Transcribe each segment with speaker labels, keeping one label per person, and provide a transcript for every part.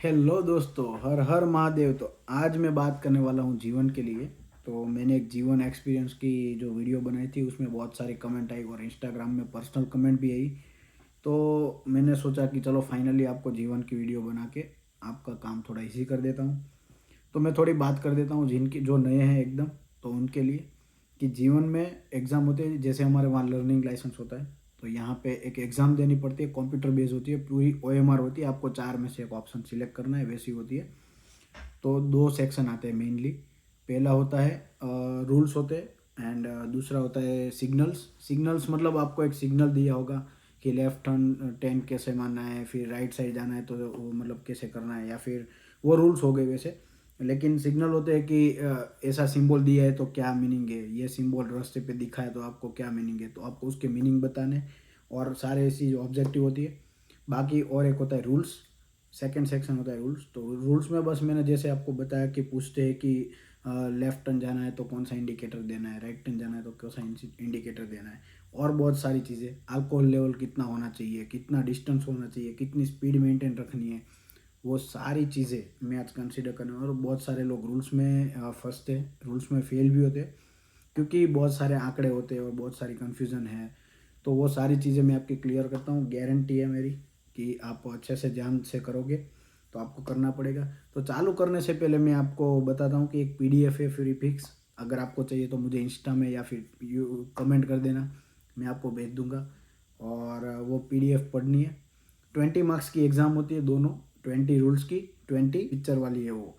Speaker 1: Hello दोस्तों, हर हर महादेव। तो आज मैं बात करने वाला हूँ जीवन के लिए। तो मैंने एक जीवन एक्सपीरियंस की जो वीडियो बनाई थी उसमें बहुत सारे कमेंट आई और इंस्टाग्राम में पर्सनल कमेंट भी आई। तो मैंने सोचा कि चलो फाइनली आपको जीवन की वीडियो बना के आपका काम थोड़ा इजी कर देता हूँ। तो मैं थोड़ी बात कर देता हूँ जिनकी जो नए हैं एकदम, तो उनके लिए कि जीवन में एग्ज़ाम होते हैं। जैसे हमारे वहाँ लर्निंग लाइसेंस होता है, तो यहाँ पे एक एग्ज़ाम देनी पड़ती है, कंप्यूटर बेस होती है, पूरी ओएमआर होती है। आपको चार में से एक ऑप्शन सिलेक्ट करना है, वैसी होती है। तो दो सेक्शन आते हैं मेनली। पहला होता है रूल्स होते हैं एंड दूसरा होता है सिग्नल्स। सिग्नल्स मतलब आपको एक सिग्नल दिया होगा कि लेफ्ट टर्न 10 कैसे मारना है, फिर राइट साइड जाना है तो वो मतलब कैसे करना है, या फिर वो रूल्स हो गए वैसे। लेकिन सिग्नल होते हैं कि ऐसा सिंबल दिया है तो क्या मीनिंग है, ये सिंबल रास्ते पे दिखा है तो आपको क्या मीनिंग है, तो आपको उसके मीनिंग बताने। और सारे ऐसी ऑब्जेक्टिव होती है। बाकी और एक होता है रूल्स। सेकंड सेक्शन होता है रूल्स। तो रूल्स में बस मैंने जैसे आपको बताया कि पूछते हैं कि लेफ्ट टर्न जाना है तो कौन सा इंडिकेटर देना है, राइट टर्न जाना है तो कौन सा इंडिकेटर देना है, और बहुत सारी चीज़ें। अल्कोहल लेवल कितना होना चाहिए, कितना डिस्टेंस होना चाहिए, कितनी स्पीड मेंटेन रखनी है, वो सारी चीज़ें मैं आज कंसिडर करने वाला हूँ। और बहुत सारे लोग रूल्स में फंसते हैं, रूल्स में फेल भी होते हैं, क्योंकि बहुत सारे आंकड़े होते हैं और बहुत सारी कन्फ्यूज़न है। तो वो सारी चीज़ें मैं आपकी क्लियर करता हूँ, गारंटी है मेरी कि आप अच्छे से ध्यान से करोगे। तो आपको करना पड़ेगा। तो चालू करने से पहले मैं आपको बताता हूँ कि एक पीडीएफ है फ्री फिक्स। अगर आपको चाहिए तो मुझे इंस्टा में या फिर यू कमेंट कर देना, मैं आपको भेज दूंगा। और वो पीडीएफ पढ़नी है। 20 मार्क्स की एग्ज़ाम होती है दोनों, 20 रूल्स की, 20 पिक्चर वाली है वो।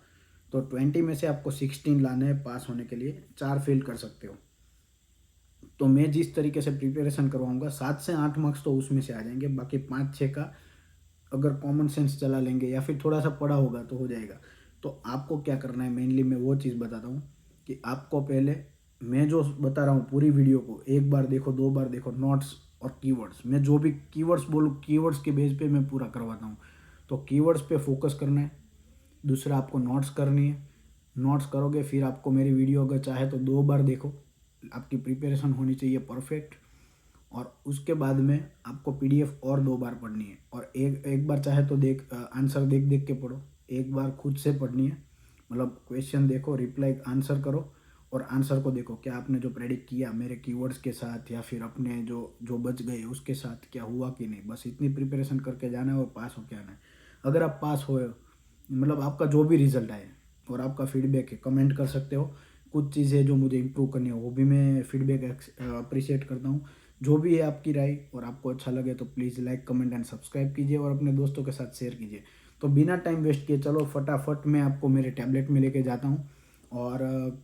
Speaker 1: तो 20 में से आपको 16 लाने हैं पास होने के लिए, 4 फेल कर सकते हो। तो मैं जिस तरीके से प्रिपरेशन करवाऊंगा, 7 से 8 मार्क्स तो उसमें से आ जाएंगे, बाकी 5-6 का अगर कॉमन सेंस चला लेंगे या फिर थोड़ा सा पढ़ा होगा तो हो जाएगा। तो आपको क्या करना है, मेनली मैं वो चीज़ बताता हूँ कि आपको पहले मैं जो बता रहा हूँ पूरी वीडियो को एक बार देखो, 2 बार देखो, नोट्स और कीवर्ड्स। मैं जो भी कीवर्ड्स बोलूँ, कीवर्ड्स के बेस पे मैं पूरा करवाता हूँ। तो कीवर्ड्स पे फोकस करना है। दूसरा आपको नोट्स करनी है। नोट्स करोगे फिर आपको मेरी वीडियो अगर चाहे तो 2 बार देखो, आपकी प्रिपरेशन होनी चाहिए परफेक्ट। और उसके बाद में आपको पीडीएफ और 2 बार पढ़नी है, और एक एक बार चाहे तो आंसर देख देख के पढ़ो। एक बार खुद से पढ़नी है, मतलब क्वेश्चन देखो, रिप्लाई आंसर करो, और आंसर को देखो क्या आपने जो प्रेडिक्ट किया मेरे कीवर्ड्स के साथ या फिर अपने जो जो बच गए उसके साथ क्या हुआ कि नहीं। बस इतनी प्रिपरेशन करके जाना है और पास होके आना है। अगर आप पास हो, मतलब आपका जो भी रिजल्ट आए और आपका फीडबैक है, कमेंट कर सकते हो। कुछ चीज़ें जो मुझे इम्प्रूव करनी है वो भी मैं फीडबैक अप्रिशिएट करता हूँ। जो भी है आपकी राय, और आपको अच्छा लगे तो please like comment and subscribe कीजिए और अपने दोस्तों के साथ शेयर कीजिए। तो बिना टाइम वेस्ट किए चलो फटाफट मैं आपको मेरे टैबलेट में लेके जाता हूँ। और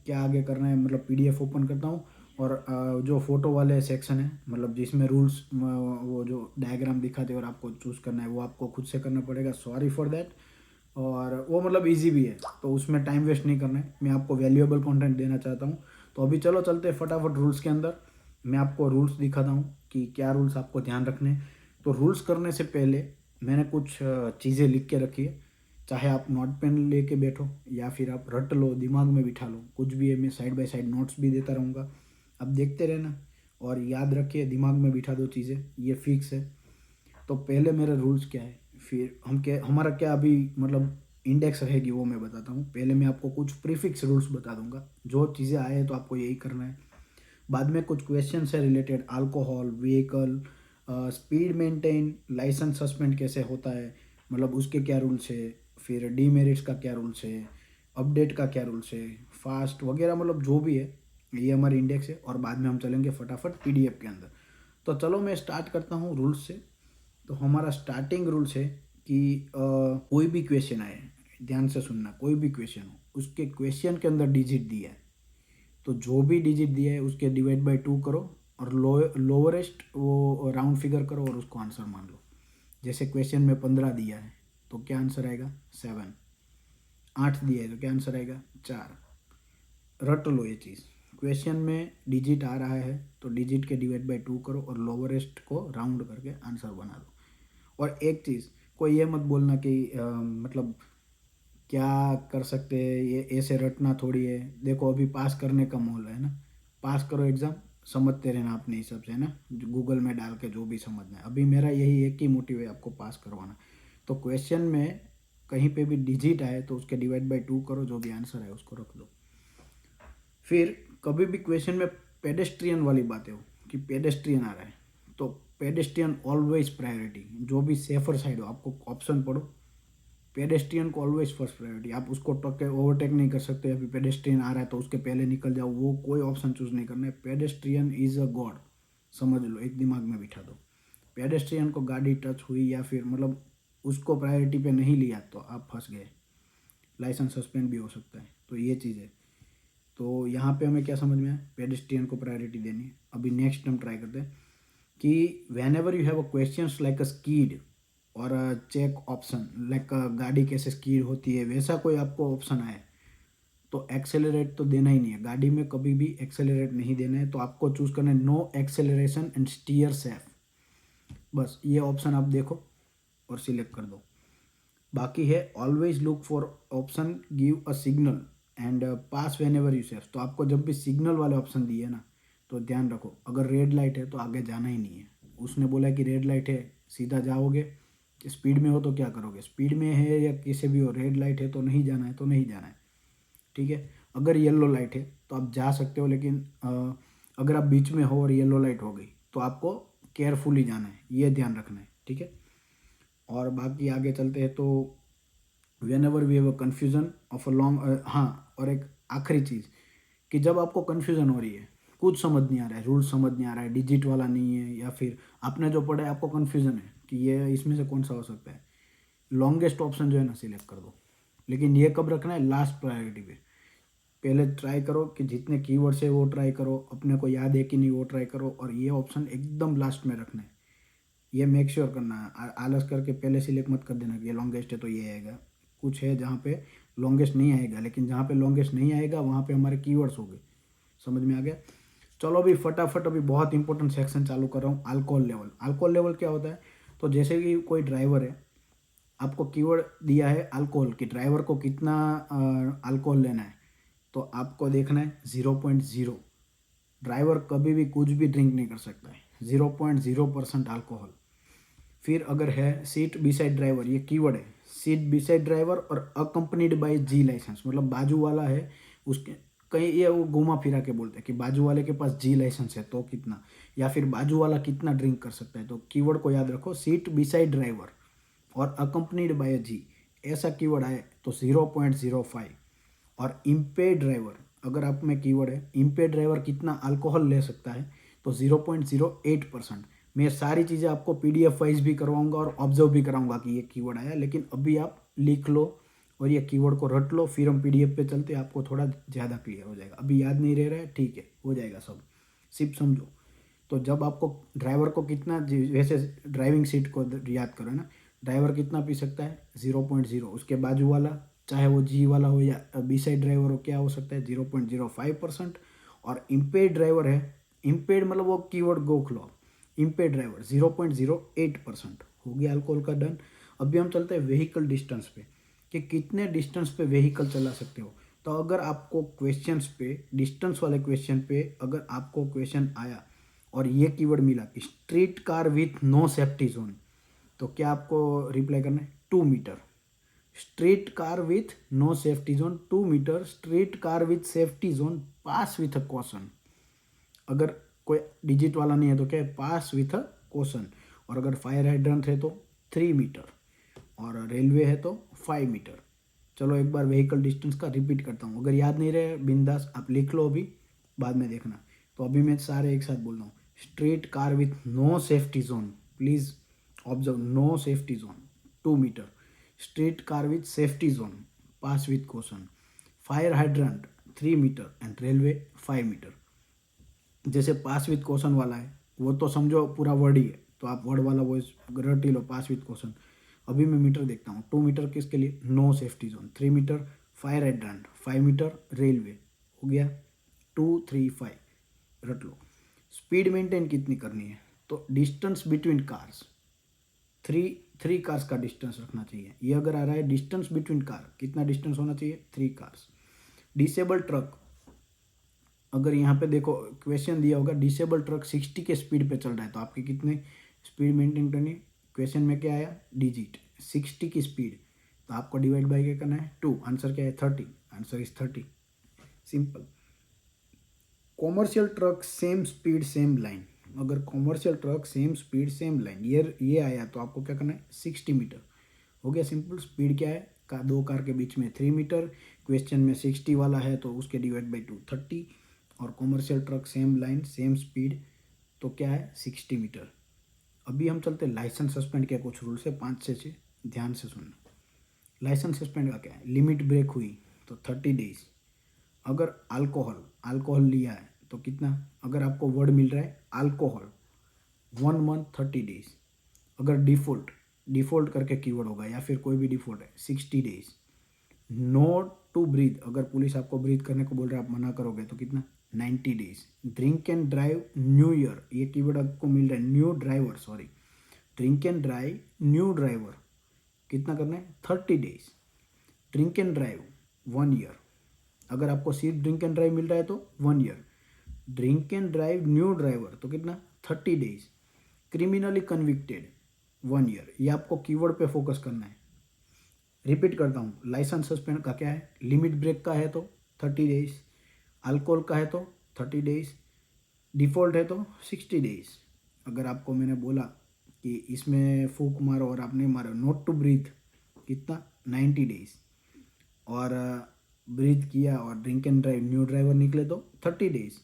Speaker 1: क्या आगे करना है, मतलब पीडीएफ ओपन करता हूँ। और जो फ़ोटो वाले सेक्शन है, मतलब जिसमें रूल्स, वो जो डायग्राम दिखाते हैं और आपको चूज़ करना है, वो आपको खुद से करना पड़ेगा, सॉरी फॉर दैट। और वो मतलब इजी भी है, तो उसमें टाइम वेस्ट नहीं करना है। मैं आपको वैल्यूएबल कंटेंट देना चाहता हूँ। तो अभी चलो चलते हैं फटाफट रूल्स के अंदर। मैं आपको रूल्स दिखाता हूँ कि क्या रूल्स आपको ध्यान रखने हैं। तो रूल्स करने से पहले मैंने कुछ चीज़ें लिख के रखी है। चाहे आप नोट पेन लेके बैठो या फिर आप रट लो, दिमाग में बिठा लो, कुछ भी है। मैं साइड बाय साइड नोट्स भी देता रहूँगा, आप देखते रहना। और याद रखिए, दिमाग में बिठा दो चीज़ें, ये फिक्स है। तो पहले मेरे रूल्स क्या है, फिर हम क्या, हमारा क्या अभी मतलब इंडेक्स रहेगी वो मैं बताता हूँ। पहले मैं आपको कुछ प्रीफिक्स रूल्स बता दूंगा, जो चीज़ें आए तो आपको यही करना है। बाद में कुछ क्वेश्चन से related, alcohol, vehicle, speed maintain, licence suspend कैसे होता है, मतलब उसके क्या रूल्स है, फिर डीमेरिट्स का क्या रूल्स है, अपडेट का क्या रूल्स है, फास्ट वगैरह, मतलब जो भी है ये हमारी इंडेक्स है। और बाद में हम चलेंगे फटाफट पीडीएफ के अंदर। तो चलो मैं स्टार्ट करता हूँ रूल्स से। तो हमारा स्टार्टिंग रूल्स है कि कोई भी क्वेश्चन आए, ध्यान से सुनना, कोई भी क्वेश्चन हो, उसके क्वेश्चन के अंदर डिजिट दिया है, तो जो भी डिजिट दिया है उसके डिवाइड बाय 2 करो, और लोअरेस्ट वो राउंड फिगर करो और उसको आंसर मान लो। जैसे क्वेश्चन में 15 दिया है तो क्या आंसर आएगा, 7। 8 दिया है तो क्या आंसर आएगा, 4। रट लो ये चीज़। क्वेश्चन में डिजिट आ रहा है तो डिजिट के डिवाइड बाय 2 करो और लोअरेस्ट को राउंड करके आंसर बना दो। और एक चीज़, कोई ये मत बोलना कि मतलब क्या कर सकते हैं, ये ऐसे रटना थोड़ी है। देखो अभी पास करने का माहौल है ना, पास करो एग्ज़ाम, समझते रहना अपने हिसाब से, है ना, गूगल में डाल के जो भी समझना है। अभी मेरा यही एक ही मोटिव है, आपको पास करवाना। तो क्वेश्चन में कहीं पे भी डिजिट आए तो उसके डिवाइड बाय 2 करो, जो भी आंसर है उसको रख दो। फिर कभी भी क्वेश्चन में पेडेस्ट्रियन वाली बातें हो कि पेडेस्ट्रियन आ रहा है, तो पेडेस्ट्रियन ऑलवेज प्रायोरिटी, जो भी सेफर साइड हो, आपको ऑप्शन पढ़ो, पेडेस्ट्रियन को ऑलवेज फर्स्ट प्रायोरिटी। आप उसको टक्के ओवरटेक नहीं कर सकते, अभी पेडेस्ट्रियन आ रहा है तो उसके पहले निकल जाओ, वो कोई ऑप्शन चूज नहीं करना है। पेडेस्ट्रियन इज अ गॉड, समझ लो, एक दिमाग में बिठा दो। पेडेस्ट्रियन को गाड़ी टच हुई या फिर मतलब उसको प्रायोरिटी पे नहीं लिया तो आप फंस गए, लाइसेंस सस्पेंड भी हो सकता है। तो ये चीज़ है। तो यहाँ पे हमें क्या समझ में आया, पेडेस्ट्रियन को प्रायोरिटी देनी है। अभी नेक्स्ट हम ट्राई करते हैं कि when ever you have a question like अ स्कीड और चेक ऑप्शन, लाइक गाड़ी कैसे स्कीड होती है, वैसा कोई आपको ऑप्शन आए तो एक्सेलरेट तो देना ही नहीं है, गाड़ी में कभी भी एक्सेलरेट नहीं देना है। तो आपको चूज करना है no acceleration and steer safe, बस ये ऑप्शन आप देखो और सिलेक्ट कर दो। बाकी है always look for option give a signal and pass when ever you safe. तो आपको जब भी सिग्नल वाले ऑप्शन दिए ना तो ध्यान रखो, अगर रेड लाइट है तो आगे जाना ही नहीं है। उसने बोला कि रेड लाइट है सीधा जाओगे, स्पीड में हो तो क्या करोगे, स्पीड में है या किसी भी हो, रेड लाइट है तो नहीं जाना है, तो नहीं जाना है, ठीक है। अगर येलो लाइट है तो आप जा सकते हो, लेकिन अगर आप बीच में हो और येलो लाइट हो गई तो आपको केयरफुली जाना है, ये ध्यान रखना है, ठीक है। और बाकी आगे चलते हैं तो whenever we have a confusion of a long, हाँ, और एक आखिरी चीज़ कि जब आपको कन्फ्यूजन हो रही है, कुछ समझ नहीं आ रहा है, रूल समझ नहीं आ रहा है, डिजिट वाला नहीं है, या फिर आपने जो पढ़ा है आपको कन्फ्यूजन है कि ये इसमें से कौन सा हो सकता है, लॉन्गेस्ट ऑप्शन जो है ना सिलेक्ट कर दो। लेकिन ये कब रखना है, लास्ट प्रायोरिटी पे। पहले ट्राई करो कि जितने कीवर्ड्स है वो ट्राई करो, अपने को याद है कि नहीं वो ट्राई करो, और ये ऑप्शन एकदम लास्ट में रखना है। ये मेक श्योर करना है, आलस करके पहले सिलेक्ट मत कर देना कि ये लॉन्गेस्ट है तो ये आएगा। कुछ है जहाँ पे लॉन्गेस्ट नहीं आएगा, लेकिन जहाँ पे लॉन्गेस्ट नहीं आएगा वहाँ पे हमारे कीवर्ड्स हो गए। समझ में आ गया। चलो अभी फटाफट, अभी बहुत इंपॉर्टेंट सेक्शन चालू कर रहा हूँ, अल्कोहल लेवल। अल्कोहल लेवल क्या होता है, तो जैसे कि कोई ड्राइवर है, आपको कीवर्ड दिया है अल्कोहल, कि ड्राइवर को कितना अल्कोहल लेना है, तो आपको देखना है 0.0। ड्राइवर कभी भी कुछ भी ड्रिंक नहीं कर सकता है, 0.0% अल्कोहल। फिर अगर है सीट बिसाइड ड्राइवर, ये कीवर्ड है, सीट बिसाइड ड्राइवर और अकम्पनीड बाय जी लाइसेंस, मतलब बाजू वाला है उसके, कहीं ये वो घुमा फिरा के बोलते हैं कि बाजू वाले के पास जी लाइसेंस है तो कितना, या फिर बाजू वाला कितना ड्रिंक कर सकता है। तो कीवर्ड को याद रखो, सीट बिसाइड ड्राइवर और अकम्पनीड बाय जी, ऐसा कीवर्ड आए तो 0.05। और इम्पेयर्ड ड्राइवर, अगर आप में कीवर्ड है इम्पेयर्ड ड्राइवर कितना अल्कोहल ले सकता है, तो 0.08%। मैं सारी चीज़ें आपको PDF वाइज भी करवाऊंगा और ऑब्जर्व भी कराऊंगा कि ये कीवर्ड आया, लेकिन अभी आप लिख लो और ये कीवर्ड को रट लो, फिर हम PDF पे चलते, आपको थोड़ा ज़्यादा क्लियर हो जाएगा। अभी याद नहीं रह रहा है, ठीक है, हो जाएगा सब, सिर्फ समझो। तो जब आपको ड्राइवर को कितना, वैसे ड्राइविंग सीट को याद करो ना, ड्राइवर कितना पी सकता है 0.0, उसके बाजू वाला चाहे वो जी वाला हो या बी साइड ड्राइवर हो, क्या हो सकता है 0.05%। और इम्पेयर्ड ड्राइवर है, इम्पेयर्ड मतलब वो कीवर्ड गोख लो, इम्पेयर्ड ड्राइवर 0.08% हो गया अल्कोहल का, डन। अभी हम चलते हैं व्हीकल डिस्टेंस पे, कि कितने डिस्टेंस पे व्हीकल चला सकते हो। तो अगर आपको क्वेश्चंस पे, डिस्टेंस वाले क्वेश्चन पे अगर आपको क्वेश्चन आया और ये कीवर्ड मिला कि street car with no safety zone, तो क्या आपको रिप्लाई करना है 2 metre. Street car with no safety zone 2 metre, street car with safety zone pass with a caution. अगर कोई डिजिट वाला नहीं है तो क्या है, पास विथ अ कॉशन। और अगर फायर हाइड्रेंट है तो 3 मीटर, और रेलवे है तो 5 मीटर। चलो एक बार व्हीकल डिस्टेंस का रिपीट करता हूँ, अगर याद नहीं रहे बिंदास आप लिख लो, अभी बाद में देखना। तो अभी मैं सारे एक साथ बोल रहा हूँ, street car with no safety zone, please observe, no safety zone 2 metre, street car with safety zone pass with caution, fire hydrant 3 metre and railway 5 metre. जैसे पास विथ क्वेश्चन वाला है वो तो समझो पूरा वर्ड ही है, तो आप वर्ड वाला वॉइस रट ही लो, पास विथ क्वेश्चन। अभी मैं मीटर देखता हूँ, 2 मीटर किसके लिए, no safety zone, 3 metre fire hydrant, 5 metre railway, हो गया 2, 3, 5, रट लो। स्पीड मेंटेन कितनी करनी है, तो distance between cars, three three cars का डिस्टेंस रखना चाहिए। ये अगर आ रहा है डिस्टेंस बिटवीन कार, कितना डिस्टेंस होना चाहिए, 3 कार्स। डिसेबल ट्रक, अगर यहाँ पे देखो क्वेश्चन दिया होगा डिसेबल ट्रक 60 के स्पीड पे चल रहा है, तो आपकी कितने स्पीड मेंटेन करनी, क्वेश्चन में क्या आया डिजिट 60 की स्पीड, तो आपको डिवाइड बाय क्या करना है 2, आंसर क्या है 30, answer is 30, simple. Commercial truck same speed same line, अगर commercial truck same speed same line ये आया तो आपको क्या करना है 60 मीटर, हो गया सिंपल। स्पीड क्या है दो कार के बीच में 3 मीटर, क्वेश्चन में 60 वाला है तो उसके डिवाइड बाई 2 30, और commercial truck same line same speed तो क्या है 60 मीटर। अभी हम चलते लाइसेंस सस्पेंड के कुछ रूल्स है 5 से 6, ध्यान से सुनना। लाइसेंस सस्पेंड का क्या है, लिमिट ब्रेक हुई तो 30 डेज, अगर अल्कोहल लिया है तो कितना, अगर आपको वर्ड मिल रहा है अल्कोहल 1 मंथ 30 डेज, अगर डिफॉल्ट करके कीवर्ड होगा या फिर कोई भी डिफॉल्ट है 60 डेज। नॉट टू ब्रीथ, अगर पुलिस आपको ब्रीथ करने को बोल रहा है आप मना करोगे तो कितना 90 days. Drink and drive new year, ये कीवर्ड आपको मिल रहा है drink and drive new driver कितना करना है 30 days. Drink and drive 1 year, अगर आपको सिर्फ ड्रिंक एंड ड्राइव मिल रहा है तो 1 year. Drink and drive new driver तो कितना 30 डेज। क्रिमिनली कन्विक्टेड 1 ईयर, ये आपको कीवर्ड पे फोकस करना है। रिपीट करता हूँ, लाइसेंस सस्पेंड का क्या है, लिमिट ब्रेक का है तो 30 डेज, अल्कोहल का है तो 30 डेज, डिफॉल्ट है तो 60 डेज। अगर आपको मैंने बोला कि इसमें फूक मारो और आप नहीं मारो, नॉट टू ब्रीथ कितना 90 डेज, और ब्रीथ किया और drink and drive new driver निकले तो 30 डेज,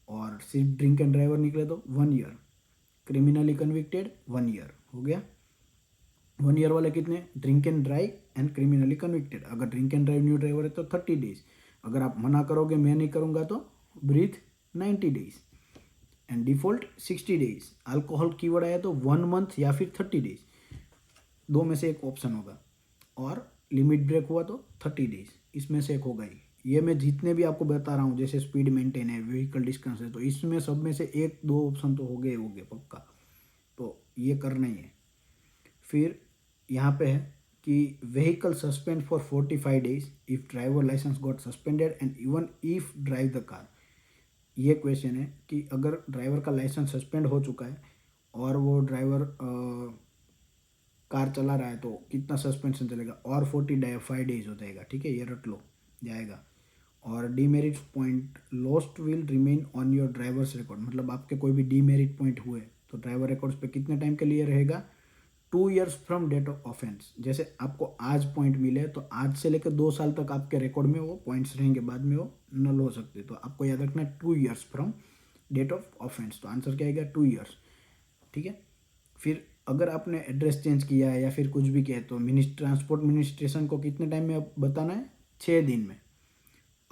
Speaker 1: और सिर्फ ड्रिंक एंड ड्राइवर निकले तो 1 ईयर। क्रिमिनली कन्विक्टेड 1 ईयर, हो गया। 1 ईयर वाले कितने, drink and drive and criminally convicted, अगर drink and drive new driver है तो 30 डेज, अगर आप मना करोगे मैं नहीं करूँगा तो breath 90 days, and default 60 days. Alcohol keyword आया तो 1 मंथ या फिर 30 डेज, दो में से एक ऑप्शन होगा, और लिमिट ब्रेक हुआ तो 30 डेज, इसमें से एक होगा ही। ये मैं जितने भी आपको बता रहा हूँ जैसे स्पीड मेंटेन है, व्हीकल डिस्टेंस है, तो इसमें सब में से एक दो ऑप्शन तो हो गए पक्का, तो ये करना ही है। फिर यहाँ पे है कि vehicle suspend for 45 days if driver licence got suspended and even if drive the car. ये क्वेश्चन है कि अगर ड्राइवर का लाइसेंस सस्पेंड हो चुका है और वो ड्राइवर कार चला रहा है तो कितना सस्पेंशन चलेगा, और 45 डेज हो जाएगा, ठीक है, ये रट लो जाएगा। और demerit point lost will remain on your drivers record, मतलब आपके कोई भी डीमेरिट पॉइंट हुए तो ड्राइवर रिकॉर्ड्स पे कितने टाइम के लिए रहेगा, 2 years from date of offence. जैसे आपको आज पॉइंट मिले तो आज से लेकर 2 साल तक आपके रिकॉर्ड में वो पॉइंट्स रहेंगे, बाद में वो नल हो सकते, तो आपको याद रखना है 2 years from date of offence, तो आंसर क्या आएगा 2 ईयर्स, ठीक है। फिर अगर आपने एड्रेस चेंज किया है या फिर कुछ भी किया है तो ट्रांसपोर्ट मिनिस्ट्रेशन को कितने टाइम में बताना है, 6 दिन में।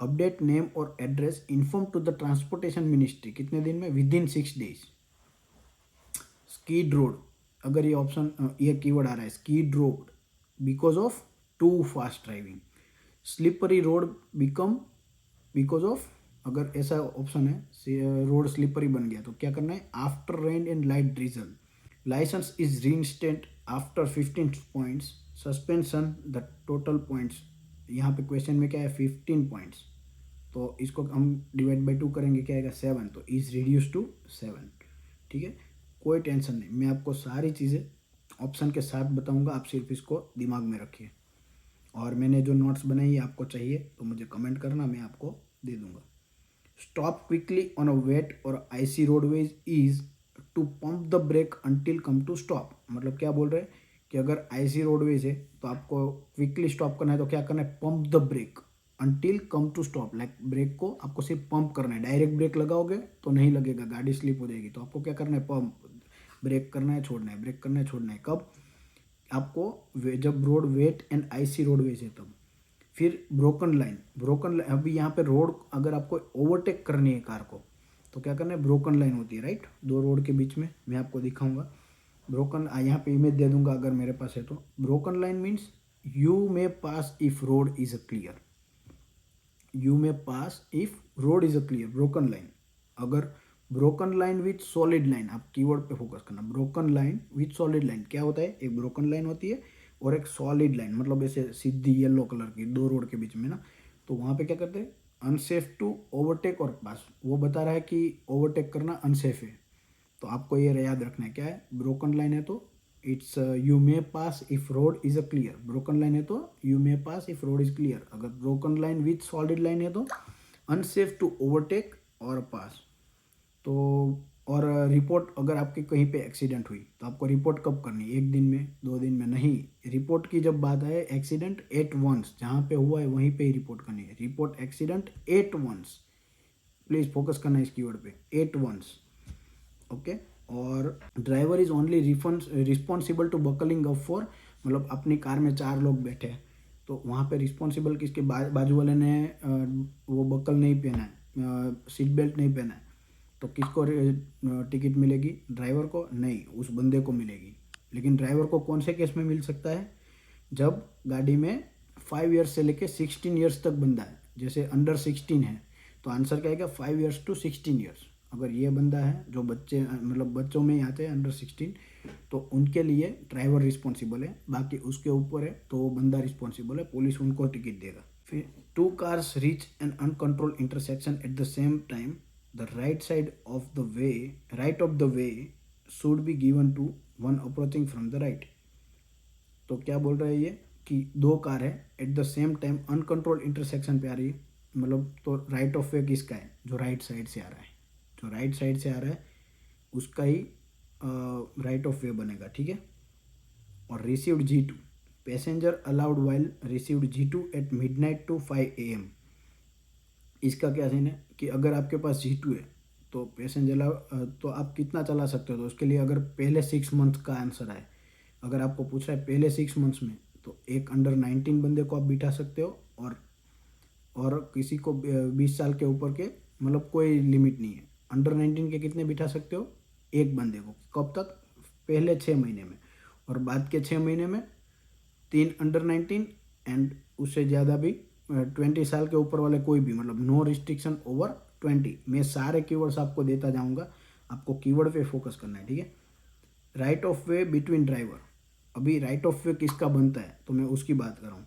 Speaker 1: अपडेट नेम और address inform to the transportation ministry कितने दिन में, within 6 days. Skid road, अगर ये ऑप्शन ये कीवर्ड आ रहा है skid road because of too fast driving. Slippery road because of, अगर ऐसा ऑप्शन है रोड स्लिपरी बन गया तो क्या करना है, after rain and light drizzle. Licence is reinstate after 15 points, suspension the total points. यहाँ पे क्वेश्चन में क्या है 15 पॉइंट्स, तो इसको हम डिवाइड बाई 2 करेंगे, क्या आएगा 7, तो इज रिड्यूस टू 7, ठीक है। कोई टेंशन नहीं, मैं आपको सारी चीज़ें ऑप्शन के साथ बताऊंगा, आप सिर्फ इसको दिमाग में रखिए। और मैंने जो नोट्स बनाई है आपको चाहिए तो मुझे कमेंट करना, मैं आपको दे दूंगा। Stop quickly on a wet और icy roadways is to pump the brake until come to stop, मतलब क्या बोल रहे हैं कि अगर आईसी रोडवेज है तो आपको क्विकली स्टॉप करना है तो क्या करना है, pump the brake until come to stop, like brake को आपको सिर्फ पंप करना है, डायरेक्ट ब्रेक लगाओगे तो नहीं लगेगा, गाड़ी स्लिप हो जाएगी, तो आपको क्या करना है, पंप ब्रेक करना है छोड़ना है, ब्रेक करना है छोड़ना है, कब आपको जब road wet and icy roadways है तब। फिर ब्रोकन लाइन, अभी यहाँ पे रोड अगर आपको ओवरटेक करनी है कार को तो क्या करना है, ब्रोकन लाइन होती है राइट, दो रोड के बीच में, मैं आपको दिखाऊंगा। ब्रोकन यहाँ पे इमेज दे दूंगा अगर मेरे पास है तो। Broken line means you may pass if road is a clear, you may pass if road is a clear, broken line. अगर broken line with solid line, आप कीवर्ड पे फोकस करना, broken line with solid line क्या होता है, एक broken line होती है और एक सॉलिड लाइन, मतलब ऐसे सीधी येलो कलर की दो रोड के बीच में ना, तो वहाँ पे क्या करते हैं, अनसेफ टू ओवरटेक और पास, वो बता रहा है कि ओवरटेक करना अनसेफ है, तो आपको ये याद रखना है क्या है, ब्रोकन लाइन है तो it's you may pass if road is a clear, broken line है तो you may pass if road is clear, अगर broken line with solid line है तो अनसेफ टू ओवरटेक और पास। तो और रिपोर्ट अगर आपकी कहीं पे एक्सीडेंट हुई तो आपको रिपोर्ट कब करनी है, 1 दिन में, 2 दिन में नहीं। रिपोर्ट की जब बात आए एक्सीडेंट एट वंस, जहाँ पे हुआ है वहीं पे ही रिपोर्ट करनी है। Report accident at once, please focus करना है इस कीवर्ड पे, एट वंस। ओके। और driver is only responsible to buckling up for, मतलब अपनी कार में 4 लोग बैठे हैं तो वहाँ पे रिस्पॉन्सिबल किसके, बाजू वाले ने वो बकल नहीं पहना है, सीट बेल्ट नहीं पहना है, तो किसको टिकट मिलेगी, ड्राइवर को नहीं, उस बंदे को मिलेगी। लेकिन ड्राइवर को कौन से केस में मिल सकता है, जब गाड़ी में 5 ईयर्स से लेके 16 ईयर्स तक बंदा है, जैसे अंडर 16 है तो आंसर क्या आएगा 5 ईयर्स टू 16 ईयर्स। अगर ये बंदा है जो बच्चे, मतलब बच्चों में ही आते हैं अंडर 16, तो उनके लिए ड्राइवर रिस्पॉन्सिबल है, बाकी उसके ऊपर है तो वो बंदा रिस्पॉन्सिबल है, पुलिस उनको टिकट देगा। फिर 2 cars reach an uncontrolled intersection at the same time, the right of the way should be given to one approaching from the right. तो क्या बोल रहा है ये कि 2 कार है eight the same time uncontrolled intersection पे आ रही है, मतलब तो राइट ऑफ वे किसका है, जो राइट साइड से आ रहा है, जो राइट साइड से आ रहा है उसका ही राइट ऑफ वे बनेगा, ठीक है। और received G2, passenger allowed while received G2 at midnight to 5 AM। इसका क्या सीन है कि अगर आपके पास G2 है तो पैसेंजर तो आप कितना चला सकते हो, तो उसके लिए अगर पहले 6 मंथ का आंसर है, अगर आपको पूछ रहा है पहले 6 मंथ्स में, तो एक अंडर 19 बंदे को आप बिठा सकते हो, और किसी को 20 साल के ऊपर के, मतलब कोई लिमिट नहीं है, अंडर 19 के कितने बिठा सकते हो, एक बंदे को, कब तक, पहले 6 महीने में, और बाद के 6 महीने में 3 अंडर 19 एंड उससे ज़्यादा भी 20 साल के ऊपर वाले कोई भी, मतलब नो रिस्ट्रिक्शन ओवर 20। मैं सारे कीवर्ड्स आपको देता जाऊंगा, आपको कीवर्ड पे फोकस करना है, ठीक है। Right of way between driver, अभी राइट ऑफ वे किसका बनता है तो मैं उसकी बात कर रहा हूँ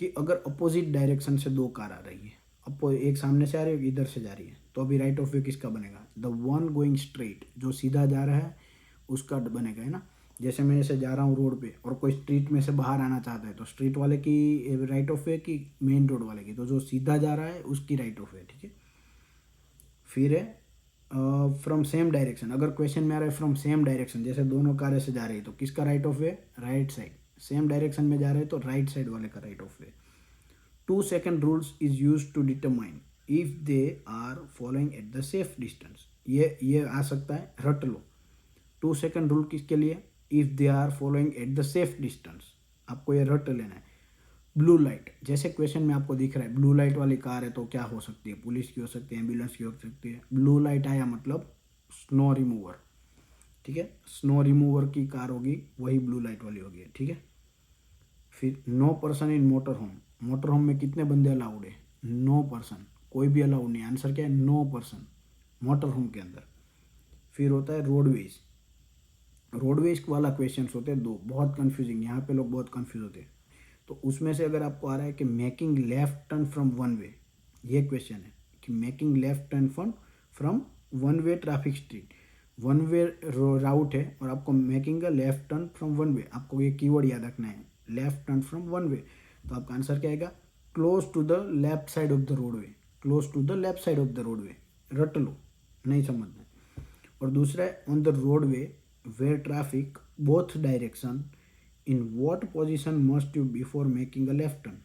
Speaker 1: कि अगर अपोजिट डायरेक्शन से 2 कार आ रही है, एक सामने से आ रही है, इधर से जा रही है, तो अभी राइट ऑफ वे किसका बनेगा, द वन गोइंग स्ट्रेट, जो सीधा जा रहा है उसका बनेगा, है ना। जैसे मैं ऐसे जा रहा हूँ रोड पे और कोई स्ट्रीट में से बाहर आना चाहता है तो स्ट्रीट वाले की राइट ऑफ वे की, मेन रोड वाले की, तो जो सीधा जा रहा है उसकी राइट ऑफ वे, ठीक है। फिर है फ्रॉम सेम डायरेक्शन, अगर क्वेश्चन में आ रहा है फ्रॉम सेम डायरेक्शन, जैसे दोनों कार ऐसे जा रही है तो किसका right of way, right side, same direction में जा रहे हैं तो राइट साइड वाले का right of way. 2-second rules is use to determine if they are following at the safe distance, ये आ सकता है, रट लो। 2-second रूल किसके लिए, if they are following at the safe distance, आपको ये रट लेना है। ब्लू लाइट, जैसे क्वेश्चन में आपको दिख रहा है ब्लू लाइट वाली कार है तो क्या हो सकती है, पुलिस की हो सकती है, एम्बुलेंस की हो सकती है। ब्लू लाइट आया मतलब स्नो रिमूवर, ठीक है, स्नो रिमूवर की कार होगी वही ब्लू लाइट वाली होगी, ठीक है। फिर no person in motor home, motor home में कितने बंदे अलाउड है, नो पर्सन, कोई भी अलाउड नहीं, आंसर क्या है, नो पर्सन मोटर होम के अंदर। फिर होता है रोडवेज, रोडवेज वाला क्वेश्चन होते हैं 2, बहुत कन्फ्यूजिंग, यहाँ पे लोग बहुत कन्फ्यूज होते हैं। तो उसमें से अगर आपको आ रहा है कि making left turn from one way, ये क्वेश्चन है कि making left turn from one way traffic street, one way route है और आपको making a left turn from one way, आपको ये कीवर्ड याद रखना है, left turn from one way, तो आपका आंसर क्या आएगा, close to the left side of the roadway, close to the left side of the roadway, रट लो, नहीं समझना। और दूसरा है on the roadway where traffic both direction in what position must you before making a left turn.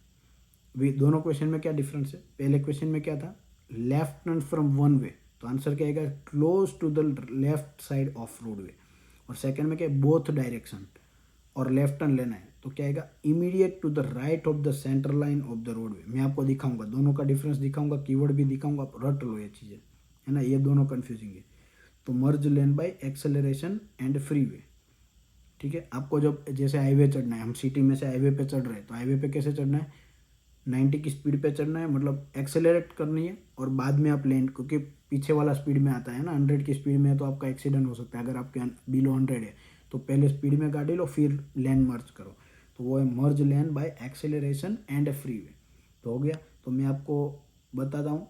Speaker 1: वे दोनों question में क्या डिफरेंस है, पहले क्वेश्चन में क्या था, left turn from one way, तो आंसर क्या आएगा, close to the left side of roadway. और सेकंड में क्या है, बोथ डायरेक्शन और लेफ्ट टर्न लेना है, तो क्या आएगा, immediate to the right of the centre line of the roadway. मैं आपको दिखाऊंगा, दोनों का डिफरेंस दिखाऊंगा, कीवर्ड भी दिखाऊंगा, आप रट लो ये चीज़ें, है ना, ये दोनों कन्फ्यूजिंग है। तो merge lane by acceleration and freeway, ठीक है। आपको जब जैसे हाईवे चढ़ना है, हम सिटी में से हाईवे पे चढ़ रहे हैं तो हाईवे पे कैसे चढ़ना है, 90 की स्पीड पे चढ़ना है, मतलब एक्सेलरेट करनी है और बाद में आप लैंड, क्योंकि पीछे वाला स्पीड में आता है ना, 100 की स्पीड में है तो आपका एक्सीडेंट हो सकता है, अगर आपके बिलो 100 है तो पहले स्पीड में गाड़ी लो फिर लैन मर्ज करो, तो वो है merge lane by acceleration and freeway. तो हो गया, तो मैं आपको बताता हूँ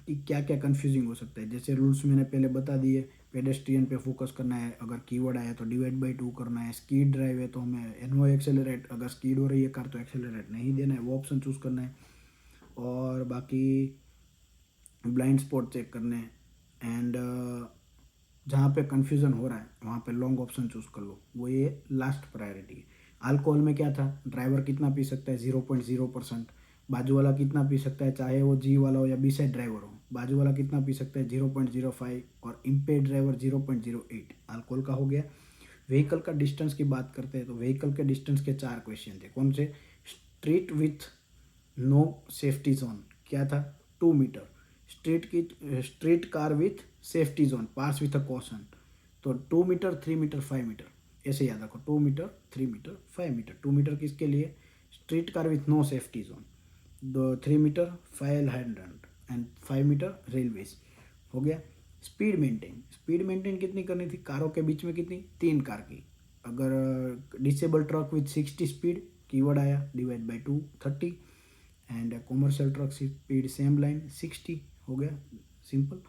Speaker 1: कि क्या क्या कन्फ्यूजिंग हो सकता है। जैसे रूल्स मैंने पहले बता दिए, पेडेस्ट्रियन पे फोकस करना है, अगर कीवर्ड आया तो डिवाइड बाई 2 करना है, स्कीड ड्राइव है तो हमें एनओ एक्सेलरेट, अगर स्कीड हो रही है कार तो एक्सेलरेट नहीं देना है, वो ऑप्शन चूज़ करना है। और बाकी ब्लाइंड स्पॉट चेक करने हैं। एंड जहाँ पे कन्फ्यूज़न हो रहा है वहाँ पे लॉन्ग ऑप्शन चूज़ कर लो, वो ये लास्ट प्रायोरिटी है। अल्कोहल में क्या था, ड्राइवर कितना पी सकता है 0.0%, बाजू वाला कितना पी सकता है, चाहे वो जी वाला हो या बी साइड ड्राइवर हो, बाजू वाला कितना पी सकता है 0.05, और इम्पेयर्ड ड्राइवर 0.08 अल्कोहल का हो गया। व्हीकल का डिस्टेंस की बात करते हैं तो व्हीकल के डिस्टेंस के 4 क्वेश्चन थे। कौन से? Street with no safety zone क्या था, 2 metre. Street car with safety zone, pass with a caution, तो 2 मीटर, 3 मीटर, 5 मीटर, ऐसे याद रखो, 2 मीटर, 3 मीटर, 5 मीटर। 2 मीटर किसके लिए? Street car with no safety zone, 3 metre 500 and 5 metre railways, हो गया। स्पीड मेंटेन, स्पीड मेंटेन कितनी करनी थी कारों के बीच में, कितनी? 3 कार की। अगर डिसेबल ट्रक विथ 60 स्पीड, कीवर्ड आया, divide by 2 30, and commercial truck speed same line 60, हो गया, सिंपल।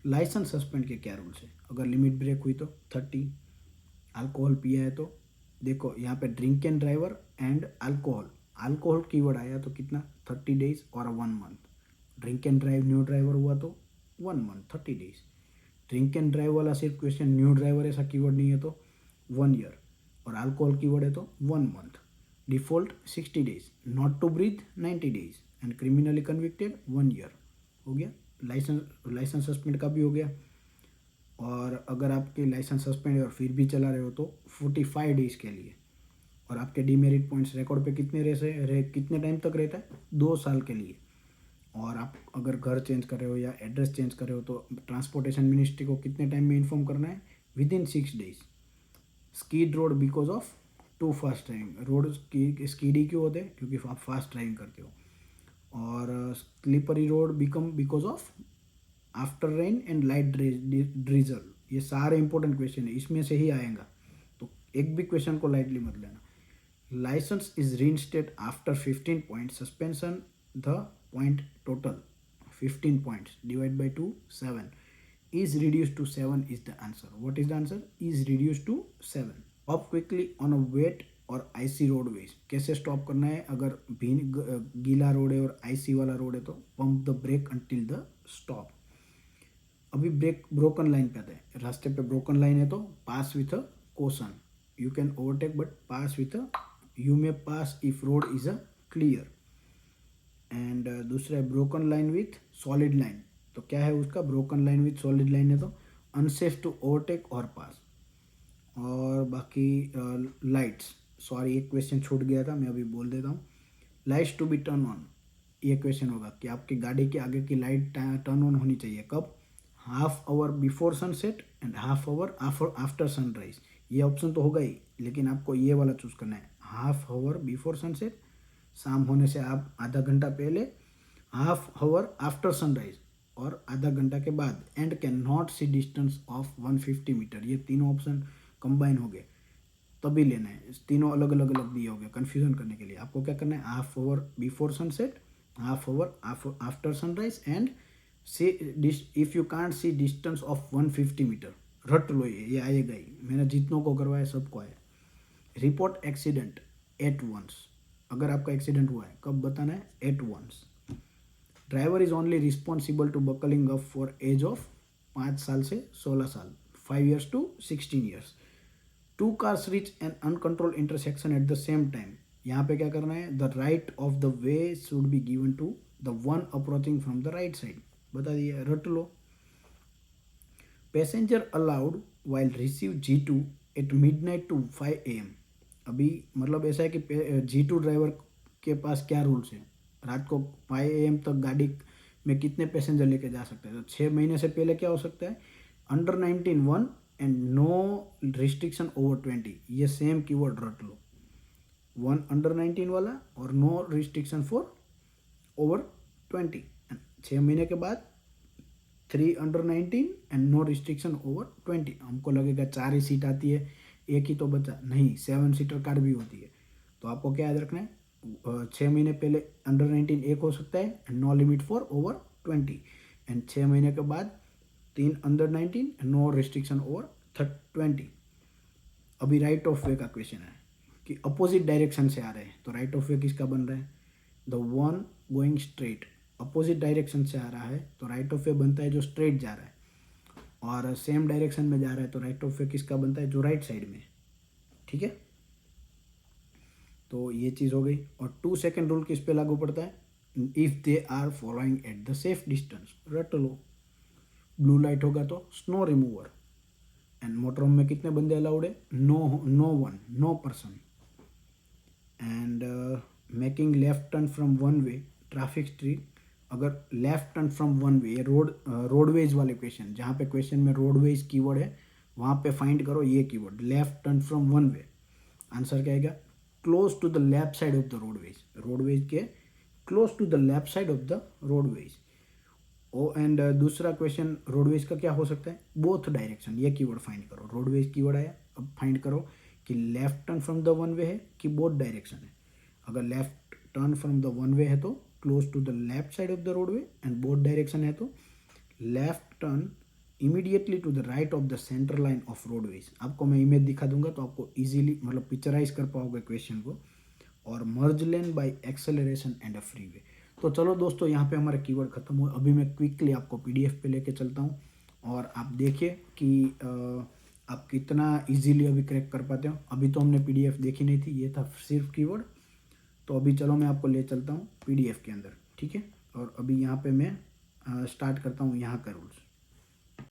Speaker 1: लाइसेंस सस्पेंड के क्या रूल्स है? अगर लिमिट ब्रेक हुई तो 30, अल्कोहल पिया है तो देखो यहाँ पे drink and driver and alcohol, alcohol keyword आया तो कितना? 30 डेज और 1 month. Drink and drive new driver हुआ तो 1 month 30 days. Drink and drive वाला सिर्फ क्वेश्चन, न्यू ड्राइवर ऐसा कीवर्ड नहीं है तो 1 ईयर, और अल्कोहल कीवर्ड है तो 1 month. Default 60 days, not to breathe 90 days, and criminally convicted 1 year, हो गया। लाइसेंस सस्पेंड का भी हो गया। और अगर आपके लाइसेंस सस्पेंड है और फिर भी चला रहे हो तो 45 डेज के लिए। और आपके डीमेरिट पॉइंट्स रिकॉर्ड पे कितने कितने टाइम तक रहता है? 2 साल के लिए। और आप अगर घर चेंज कर रहे हो या एड्रेस चेंज कर रहे हो तो ट्रांसपोर्टेशन मिनिस्ट्री को कितने टाइम में इन्फॉर्म करना है? Within 6 days. Skid road because of too fast driving, road स्कीडी क्यों होते हैं? क्योंकि आप फास्ट ड्राइविंग करते हो। और slippery road because of after rain and light drizzle, ये सारे इंपॉर्टेंट क्वेश्चन है, इसमें से ही आएगा, तो एक भी क्वेश्चन को लाइटली मत लेना। Licence is reinstated after 15 point suspension, the point total 15 points divide by 2 7 is reduced to 7 is the answer. What is the answer? Is reduced to 7. Stop quickly on a wet और icy roadways, कैसे stop करना है? अगर गीला road है और IC वाला road है तो pump the brake until the stop. अभी ब्रेक ब्रोकन लाइन पे आते हैं, रास्ते पे ब्रोकन लाइन है तो pass with a caution, you can overtake but pass with a, you may pass if road is a clear. And दूसरा है broken line with solid line, तो क्या है उसका? Broken line with solid line है तो अनसेफ टू ओवरटेक और पास। और बाकी लाइट्स, सॉरी एक क्वेश्चन छूट गया था, मैं अभी बोल देता हूँ। Lights to be turn on, ये क्वेश्चन होगा कि आपकी गाड़ी के आगे की लाइट टर्न ऑन होनी चाहिए कब? Half hour before sunset and half hour after sunrise. ये ऑप्शन तो होगा ही, लेकिन आपको ये वाला चूज़ करना है, हाफ आवर बिफोर सनसेट, शाम होने से आप आधा घंटा पहले, हाफ आवर आफ्टर सनराइज और आधा घंटा के बाद, and can not see distance of 150 metre. ये तीनों ऑप्शन कंबाइन हो गए तभी लेना है, तीनों अलग अलग अलग दिए हो गए कन्फ्यूजन करने के लिए। आपको क्या करना है? Half hour before sunset, half hour after sunrise, and see if you can't see distance of 150 metre. रट लो, ये आएगा ही, मैंने जितनों को करवाया सबको आया। रिपोर्ट एक्सीडेंट एट वंस, अगर आपका एक्सीडेंट हुआ है कब बताना है? At once. Driver is only responsible to buckling up for age of 5 साल से 16 साल, 5 years to 16 years। 2 cars reach an uncontrolled intersection at the same time, यहाँ पे क्या करना है? The right of the way should be given to the one approaching from the right side, बता दिया, रट लो। Passenger allowed while receive G2 at midnight to 5 AM। अभी मतलब ऐसा है कि G2 ड्राइवर के पास क्या रूल्स है? रात को 5 AM तक गाड़ी में कितने पैसेंजर लेके जा सकते हैं? तो 6 महीने से पहले क्या हो सकता है? Under 19 1 and no restriction over 20, ये सेम कीवर्ड रट लो, 1 अंडर 19 वाला और नो रिस्ट्रिक्शन फॉर ओवर 20। 6 महीने के बाद 3 under 19 and no restriction over 20। हमको लगेगा 4 ही सीट आती है, एक ही तो बचा, नहीं 7 सीटर कार भी होती है। तो आपको क्या याद रखना है? 6 महीने पहले अंडर 19 एक हो सकता है, and no limit for over 20। And 6 महीने के बाद 3 अंडर 19, नो रिस्ट्रिक्शन ओवर 20। अभी राइट ऑफ वे का क्वेश्चन है कि अपोजिट डायरेक्शन से आ रहे हैं, तो राइट ऑफ वे किसका बन रहा है? The one going straight. Opposite direction से आ रहा है तो राइट ऑफ वे बनता है जो स्ट्रेट जा रहा है, और सेम डायरेक्शन में जा रहा है तो राइट ऑफ वे किसका बनता है? जो राइट साइड में। ठीक है, तो ये चीज़ हो गई। और 2 सेकेंड रूल किस पे लागू पड़ता है? If they are following at the safe distance, रट लो। ब्लू लाइट होगा तो स्नो रिमूवर। एंड मोटरहोम में कितने बंदे अलाउड है? No one, no person. And making left turn from one way, traffic street. अगर left turn from one way, roadways वाले क्वेश्चन, जहाँ पे क्वेश्चन में रोडवेज कीवर्ड है वहाँ पे फाइंड करो ये keyword, left turn from one way. Answer क्या आएगा? Close to the left side of the roadways, roadways के close to the left side of the roadways. Oh and दूसरा क्वेश्चन रोडवेज का क्या हो सकता है? बोथ डायरेक्शन, ये कीवर्ड फाइंड करो। रोडवेज कीवर्ड आया, अब फाइंड करो कि left turn from the one way है कि बोथ डायरेक्शन है। अगर left turn from the one way है तो close to the left side of the roadway, and both direction है तो left turn immediately to the right of the centre line of roadways. आपको मैं image दिखा दूंगा तो आपको इजीली मतलब पिक्चराइज कर पाओगे क्वेश्चन को। और merge lane by acceleration and a freeway. तो चलो दोस्तों, यहाँ पे हमारा कीवर्ड खत्म हुआ। अभी मैं क्विकली आपको पीडीएफ पे लेके चलता हूँ और आप देखिए कि आप कितना इजीली अभी क्रैक कर पाते हो। अभी तो हमने पीडीएफ देखी नहीं थी, ये था सिर्फ कीवर्ड। तो अभी चलो मैं आपको ले चलता हूँ पीडीएफ के अंदर, ठीक है। और अभी यहाँ पे मैं स्टार्ट करता हूँ यहाँ का रूल्स।